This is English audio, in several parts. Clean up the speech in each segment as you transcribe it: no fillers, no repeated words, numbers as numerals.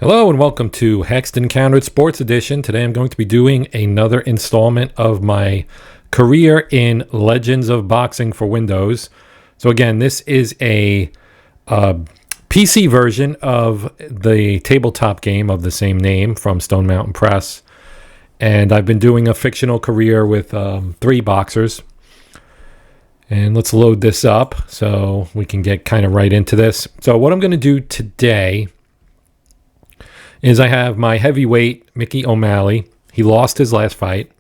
Hello and welcome to Hexed Encountered Sports Edition. Today I'm going to be doing another installment of my career in Legends of Boxing for Windows. So again, this is a PC version of the tabletop game of the same name from Stone Mountain Press. And I've been doing a fictional career with 3 boxers. And let's load this up so we can get kind of right into this. So what I'm going to do today is I have my heavyweight, Mickey O'Malley. He lost his last fight,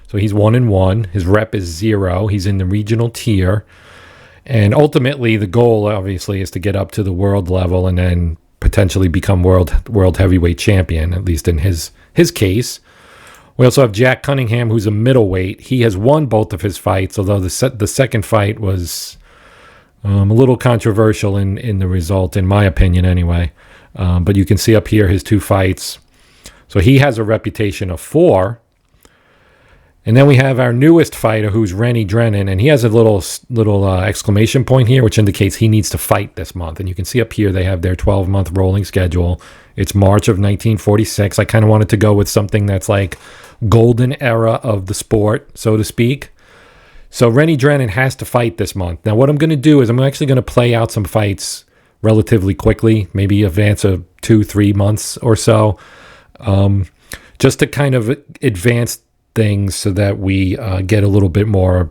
so he's 1-1. His rep is 0. He's in the regional tier. And ultimately, the goal, obviously, is to get up to the world level and then potentially become world heavyweight champion, at least in his case. We also have Jack Cunningham, who's a middleweight. He has won both of his fights, although the second fight was a little controversial in the result, in my opinion anyway. But you can see up here his 2 fights. So he has a reputation of 4. And then we have our newest fighter, who's Rennie Drennan, and he has a little exclamation point here, which indicates he needs to fight this month. And you can see up here they have their 12-month rolling schedule. It's March of 1946. I kind of wanted to go with something that's like golden era of the sport, so to speak. So Rennie Drennan has to fight this month. Now what I'm going to do is I'm actually going to play out some fights relatively quickly, maybe advance of 2-3 months or so, just to kind of advance things so that we get a little bit more,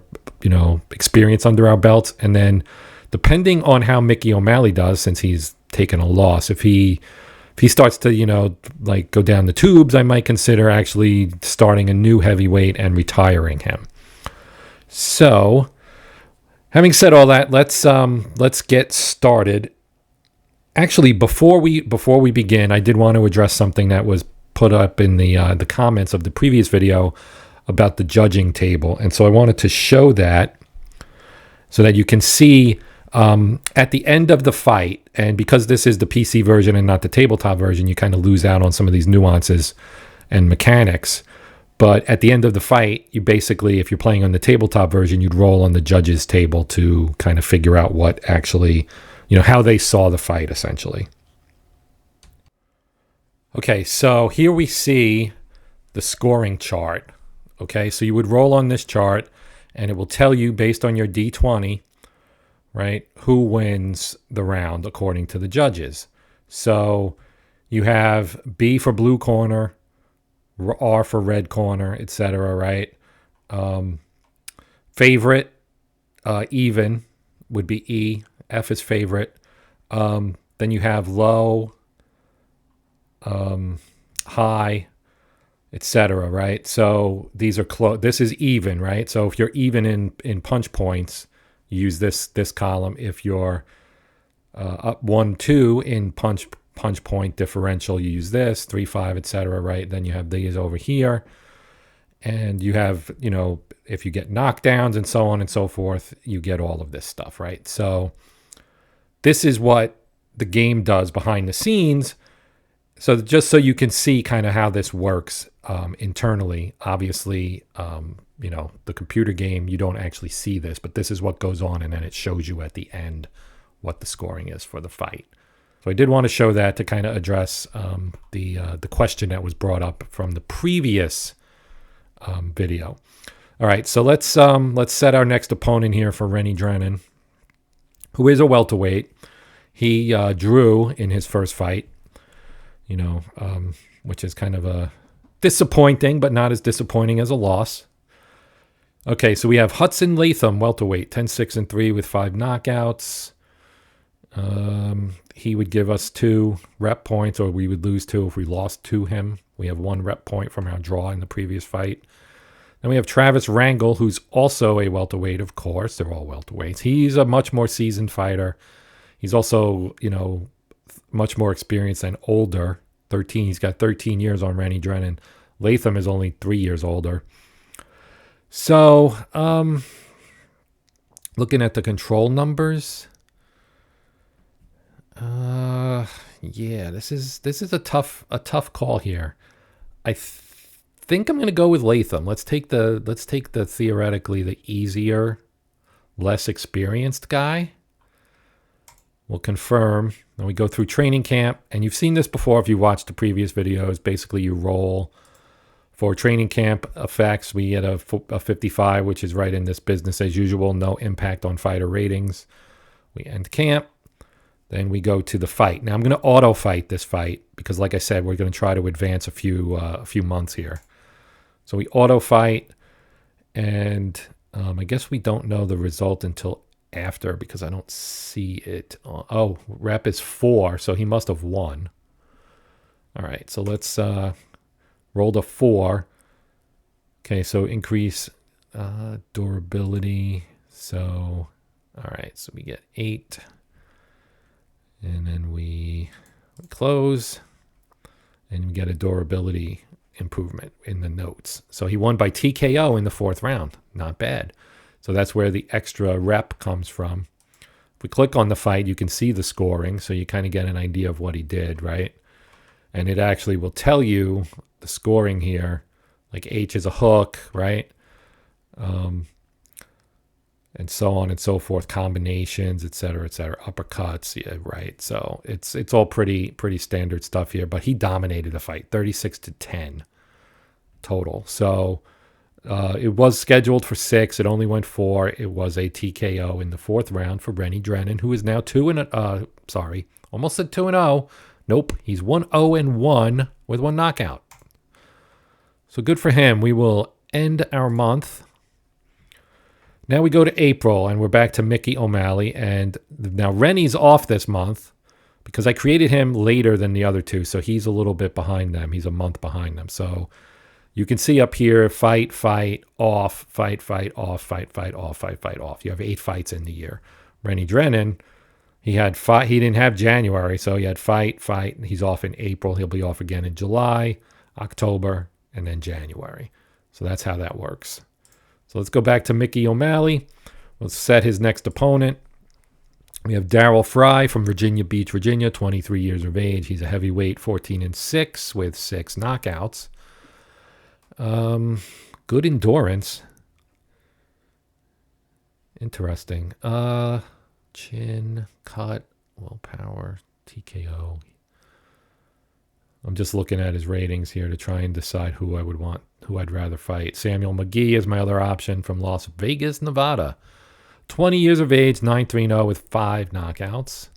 experience under our belts. And then depending on how Mickey O'Malley does, since he's taken a loss, if he starts to, go down the tubes, I might consider actually starting a new heavyweight and retiring him. So having said all that, let's get started. Actually, before we begin, I did want to address something that was put up in the comments of the previous video about the judging table, and so I wanted to show that so that you can see at the end of the fight. And because this is the PC version and not the tabletop version, you kind of lose out on some of these nuances and mechanics. But at the end of the fight, you basically, if you're playing on the tabletop version, you'd roll on the judges' table to kind of figure out what actually, how they saw the fight, essentially. Okay, so here we see the scoring chart. Okay, so you would roll on this chart, and it will tell you, based on your D20, right, who wins the round according to the judges. So you have B for blue corner, R for red corner, etc., right? Favorite, even, would be E. F is favorite. Then you have low, high, etc., right? So these are close. This is even, right? So if you're even in punch points, you use this column. If you're up 1-2 in punch point differential, you use this 3-5, etc., right? Then you have these over here, and you have, if you get knockdowns and so on and so forth, you get all of this stuff, right? So this is what the game does behind the scenes. So just so you can see kind of how this works internally. Obviously, the computer game, you don't actually see this, but this is what goes on, and then it shows you at the end what the scoring is for the fight. So I did want to show that to kind of address the question that was brought up from the previous video. All right, so let's set our next opponent here for Rennie Drennan, who is a welterweight. He drew in his first fight, which is kind of a disappointing, but not as disappointing as a loss. Okay, so we have Hudson Latham, welterweight, 10-6-3 with 5 knockouts. He would give us 2 rep points, or we would lose 2 if we lost to him. We have 1 rep point from our draw in the previous fight. Then we have Travis Rangel, who's also a welterweight, of course. They're all welterweights. He's a much more seasoned fighter. He's also, much more experienced and older. He's got 13 years on Rennie Drennan. Latham is only 3 years older. So, looking at the control numbers, this is a tough call here. I think I'm going to go with Latham. Let's take the theoretically the easier, less experienced guy. We'll confirm Then we go through training camp, and you've seen this before if you watched the previous videos. Basically, you roll for training camp effects. We get a 55, which is right in this business as usual, no impact on fighter ratings. We end camp. Then we go to the fight. Now I'm going to auto fight this fight because, like I said, we're going to try to advance a few months here. So we auto fight, and I guess we don't know the result until after because I don't see it. Oh, rep is 4, so he must have won. All right, so let's roll the 4. Okay, so increase durability. So, all right, so we get 8. And then we close, and we get a durability improvement in the notes. So he won by TKO in the 4th round. Not bad. So that's where the extra rep comes from. If we click on the fight, you can see the scoring, so you kind of get an idea of what he did, right? And it actually will tell you the scoring here. Like H is a hook, right? And so on and so forth, combinations, et cetera, uppercuts, yeah, right. So it's all pretty standard stuff here. But he dominated the fight, 36-10 total. So it was scheduled for 6. It only went 4. It was a TKO in the 4th round for Rennie Drennan, who is now 2-0. Almost said 2-0. Nope, he's 1-0-1 with 1 knockout. So good for him. We will end our month. Now we go to April, and we're back to Mickey O'Malley. And now Rennie's off this month because I created him later than the other 2, so he's a little bit behind them. He's a month behind them. So you can see up here, fight, off, fight, off, fight, off, fight, off. You have 8 fights in the year. Rennie Drennan, he had fight. He didn't have January, so he had fight. He's off in April. He'll be off again in July, October, and then January. So that's how that works. So let's go back to Mickey O'Malley. Let's set his next opponent. We have Darryl Fry from Virginia Beach, Virginia, 23 years of age. He's a heavyweight, 14-6 with 6 knockouts. Good endurance. Interesting. Chin, cut, willpower, TKO. I'm just looking at his ratings here to try and decide who I'd rather fight. Samuel McGee is my other option from Las Vegas, Nevada. 20 years of age, 9-3-0 with 5 knockouts.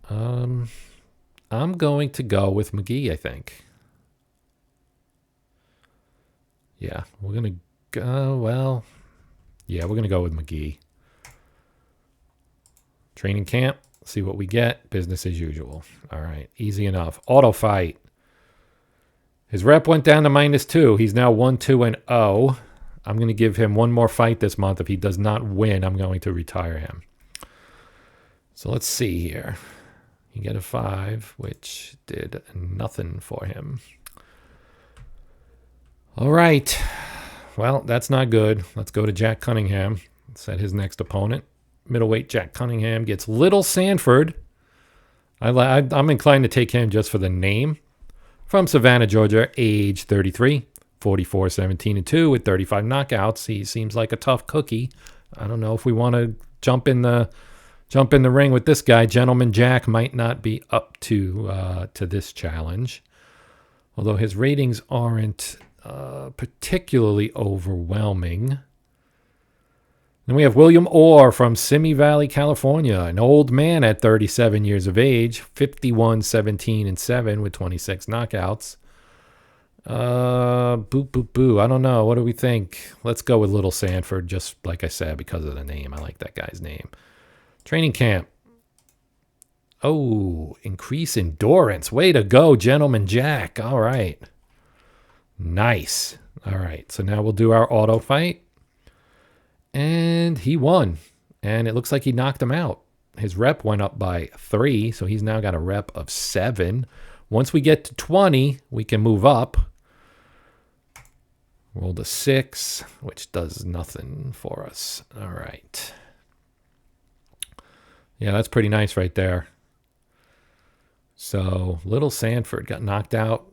I'm going to go with McGee, I think. Yeah, we're going to go, we're going to go with McGee. Training camp. See what we get. Business as usual. All right. Easy enough. Auto fight. His rep went down to -2. He's now 1-2-0. I'm going to give him 1 more fight this month. If he does not win, I'm going to retire him. So let's see here. You get a 5, which did nothing for him. All right. Well, that's not good. Let's go to Jack Cunningham. Set his next opponent. Middleweight Jack Cunningham gets Little Sanford. I'm inclined to take him just for the name. From Savannah, Georgia, age 33, 44, 17-2 with 35 knockouts. He seems like a tough cookie. I don't know if we want to jump in the ring with this guy. Gentleman Jack might not be up to this challenge, although his ratings aren't particularly overwhelming. Then we have William Orr from Simi Valley, California, an old man at 37 years of age, 51, 17-7 with 26 knockouts. Boo. I don't know. What do we think? Let's go with Little Sanford, just like I said, because of the name. I like that guy's name. Training camp. Oh, increase endurance. Way to go, Gentleman Jack. All right. Nice. All right. So now we'll do our auto fight. And he won. And it looks like he knocked him out. His rep went up by 3, so he's now got a rep of 7. Once we get to 20, we can move up. Roll the 6, which does nothing for us. All right. Yeah, that's pretty nice right there. So Little Sanford got knocked out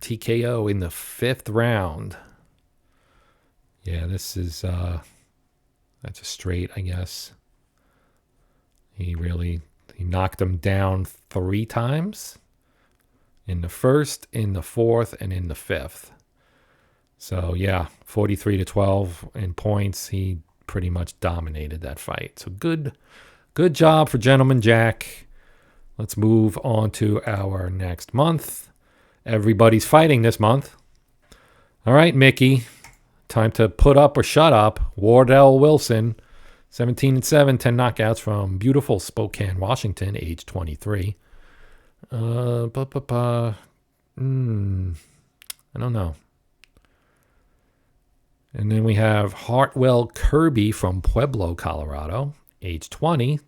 TKO in the 5th round. Yeah, this is that's a straight, I guess. He really He knocked him down 3 times. In the first, in the fourth, and in the fifth. So yeah, 43-12 in points. He pretty much dominated that fight. So good job for Gentleman Jack. Let's move on to our next month. Everybody's fighting this month. All right, Mickey. Time to put up or shut up. Wardell Wilson, 17-7, 10 knockouts from beautiful Spokane, Washington, age 23. I don't know. And then we have Hartwell Kirby from Pueblo, Colorado, age 20.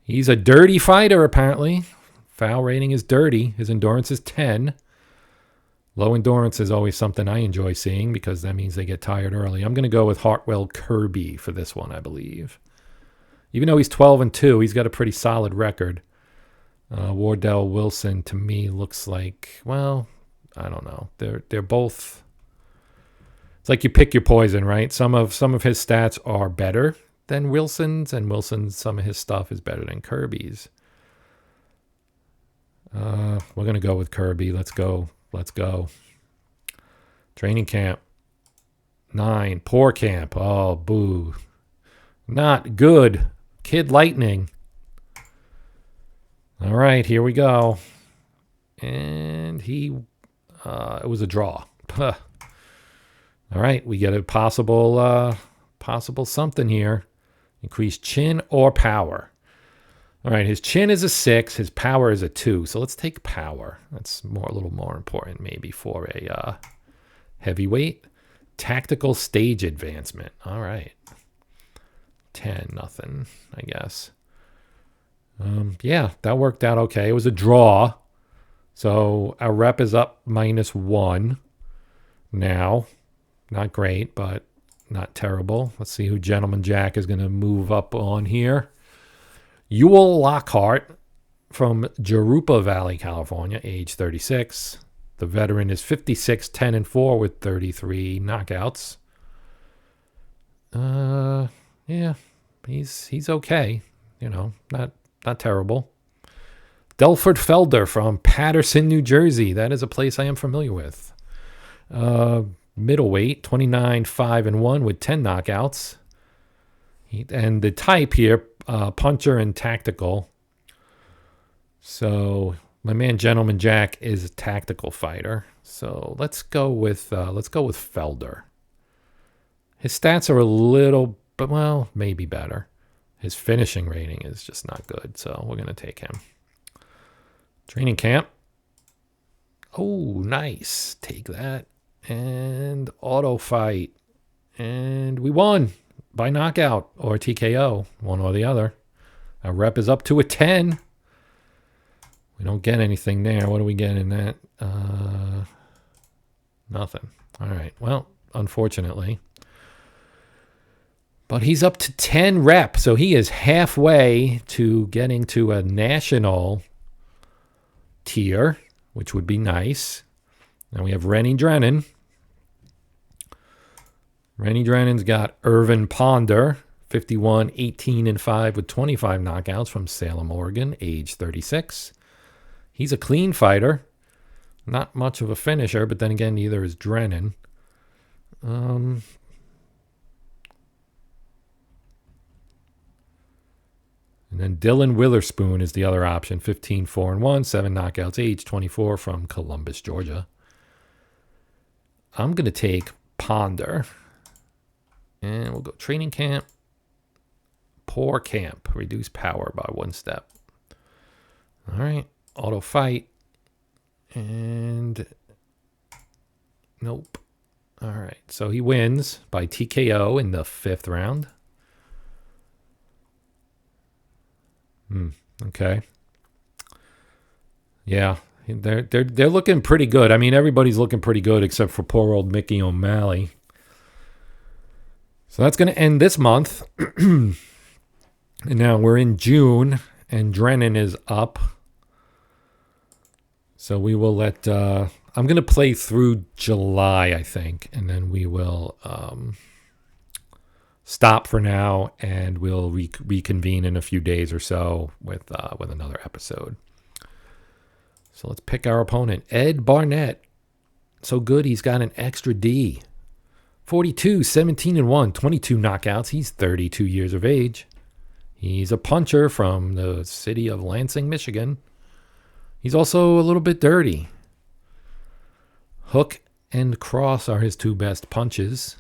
He's a dirty fighter, apparently. Foul rating is dirty. His endurance is 10. Low endurance is always something I enjoy seeing because that means they get tired early. I'm going to go with Hartwell Kirby for this one, I believe. Even though he's 12-2, he's got a pretty solid record. Wardell Wilson, to me, looks like, well, I don't know. They're both... It's like you pick your poison, right? Some of his stats are better than Wilson's, and some of his stuff is better than Kirby's. We're going to go with Kirby. Let's go. Training camp. 9. Poor camp. Oh, boo. Not good. Kid Lightning. All right, here we go. And it was a draw. All right, we get a possible something here. Increased chin or power. All right, his chin is a 6, his power is a 2. So let's take power. That's a little more important maybe for a heavyweight. Tactical stage advancement. All right. 10-0, I guess. Yeah, that worked out okay. It was a draw. So our rep is up -1 now. Not great, but not terrible. Let's see who Gentleman Jack is going to move up on here. Ewell Lockhart from Jurupa Valley, California, age 36. The veteran is 56, 10-4 with 33 knockouts. Yeah, he's okay. You know, not terrible. Delford Felder from Patterson, New Jersey. That is a place I am familiar with. Middleweight, 29, 5-1 with 10 knockouts. And the type here, puncher and tactical. So my man Gentleman Jack is a tactical fighter. So let's go with Felder. His stats are a little, but well, maybe better. His finishing rating is just not good, so we're gonna take him. Training camp. Oh, nice. Take that. And auto fight. And we won by knockout or TKO, one or the other. Our rep is up to a 10. We don't get anything there. What do we get in that? Nothing. All right. Well, unfortunately. But he's up to 10 reps, so he is halfway to getting to a national tier, which would be nice. Now we have Rennie Drennan. Rennie Drennan's got Irvin Ponder, 51, 18-5 with 25 knockouts from Salem, Oregon, age 36. He's a clean fighter. Not much of a finisher, but then again, neither is Drennan. And then Dylan Witherspoon is the other option, 15, 4-1, 7 knockouts, age 24 from Columbus, Georgia. I'm going to take Ponder. And we'll go training camp. Poor camp. Reduce power by 1 step. All right. Auto fight. And nope. All right. So he wins by TKO in the 5th round. Okay. Yeah. They're looking pretty good. I mean, everybody's looking pretty good except for poor old Mickey O'Malley. So that's going to end this month. And now we're in June, and Drennan is up. So we will let... I'm going to play through July, I think, and then we will stop for now, and we'll reconvene in a few days or so with another episode. So let's pick our opponent, Ed Barnett. So good, he's got an extra D. 42, 17-1, 22 knockouts. He's 32 years of age. He's a puncher from the city of Lansing, Michigan. He's also a little bit dirty. Hook and cross are his two best punches.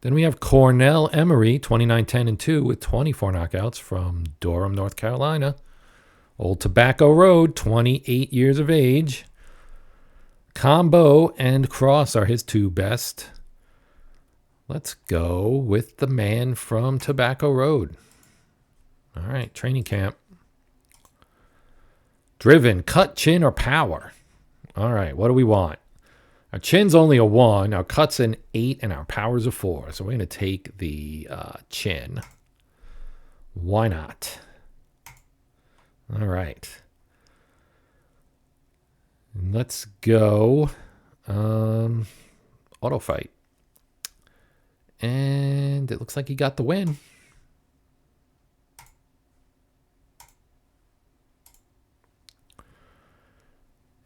Then we have Cornell Emery, 29, 10-2 with 24 knockouts from Durham, North Carolina. Old Tobacco Road, 28 years of age. Combo and cross are his two best. Let's go with the man from Tobacco Road. All right, training camp. Driven, cut, chin, or power. All right, what do we want? Our chin's only a 1, our cut's an 8, and our power's a 4. So we're going to take the chin. Why not? All right. Let's go auto fight. And it looks like he got the win.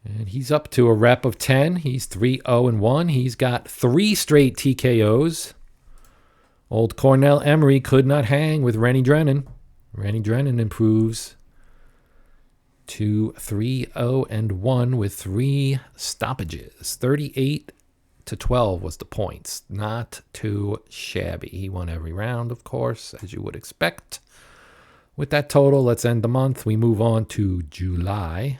And he's up to a rep of 10. He's 3-0-1. He's got 3 straight TKOs. Old Cornell Emery could not hang with Rennie Drennan. Rennie Drennan improves to 3-0-1 with 3 stoppages. 38-12 was the points. Not too shabby. He won every round, of course, as you would expect. With that total, let's end the month. We move on to July.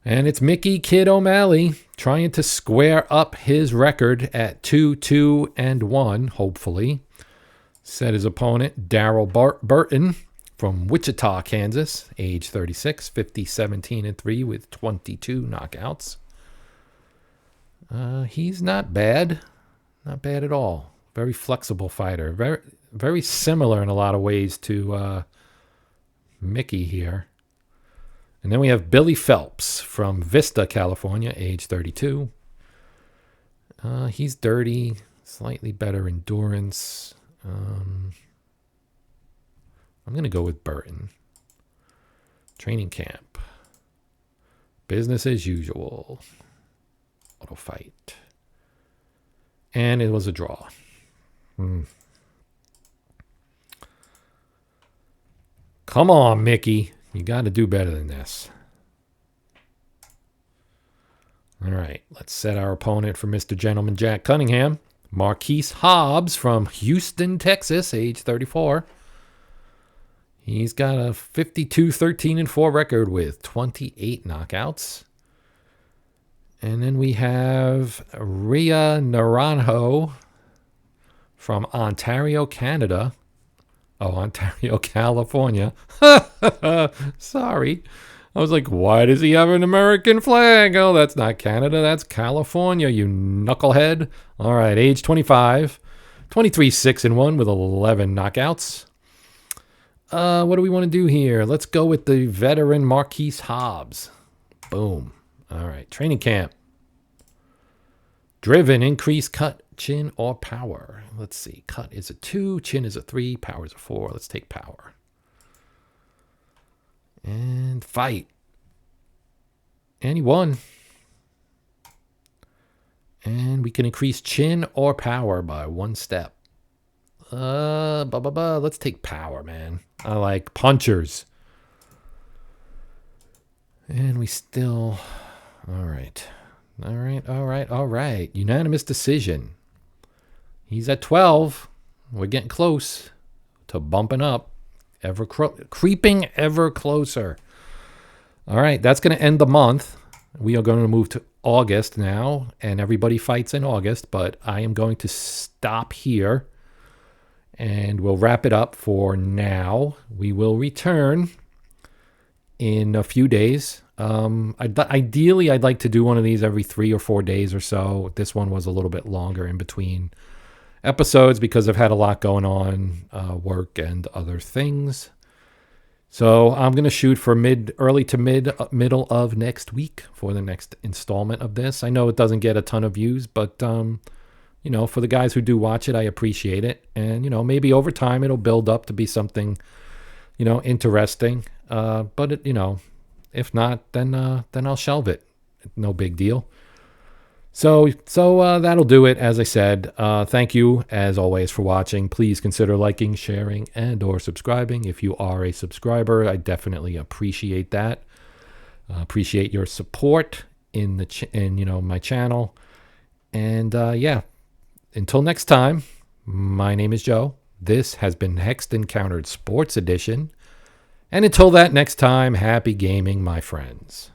And it's Mickey Kid O'Malley trying to square up his record at 2-2-1, hopefully. Set his opponent, Darrell Burton from Wichita, Kansas, age 36, 50, 17-3 with 22 knockouts. He's not bad. Not bad at all. Very flexible fighter. Very, very similar in a lot of ways to Mickey here. And then we have Billy Phelps from Vista, California, age 32. He's dirty, slightly better endurance. I'm going to go with Burton. Training camp. Business as usual. Auto fight. And it was a draw. Come on, Mickey. You got to do better than this. All right, let's set our opponent for Mr. Gentleman Jack Cunningham. Marquise Hobbs from Houston, Texas, age 34. He's got a 52-13-4 record with 28 knockouts. And then we have Ria Naranjo from Ontario, Canada. Oh, Ontario, California. Sorry. I was like, why does he have an American flag? Oh, that's not Canada. That's California, you knucklehead. All right, age 25. 23-6-1 with 11 knockouts. What do we want to do here? Let's go with the veteran Marquise Hobbs. Boom. All right, training camp. Driven, increase, cut, chin, or power. Let's see. Cut is a 2, chin is a 3, power is a 4. Let's take power. And fight. And he won. And we can increase chin or power by 1 step. Let's take power, man. I like punchers. And we still... All right. Unanimous decision. He's at 12. We're getting close to bumping up. Creeping ever closer. All right, that's going to end the month. We are going to move to August now, and everybody fights in August, but I am going to stop here, and we'll wrap it up for now. We will return in a few days. Ideally, I'd like to do one of these every 3 or 4 days or so. This one was a little bit longer in between episodes because I've had a lot going on, work and other things. So I'm going to shoot for middle of next week for the next installment of this. I know it doesn't get a ton of views, but for the guys who do watch it, I appreciate it. And, maybe over time it'll build up to be something, interesting. But, if not, then I'll shelve it. No big deal. So that'll do it. As I said, thank you as always for watching. Please consider liking, sharing, and or subscribing. If you are a subscriber, I definitely appreciate that. Appreciate your support in my channel. And yeah, until next time, my name is Joe. This has been Hexed Encountered Sports Edition. And until that next time, happy gaming, my friends.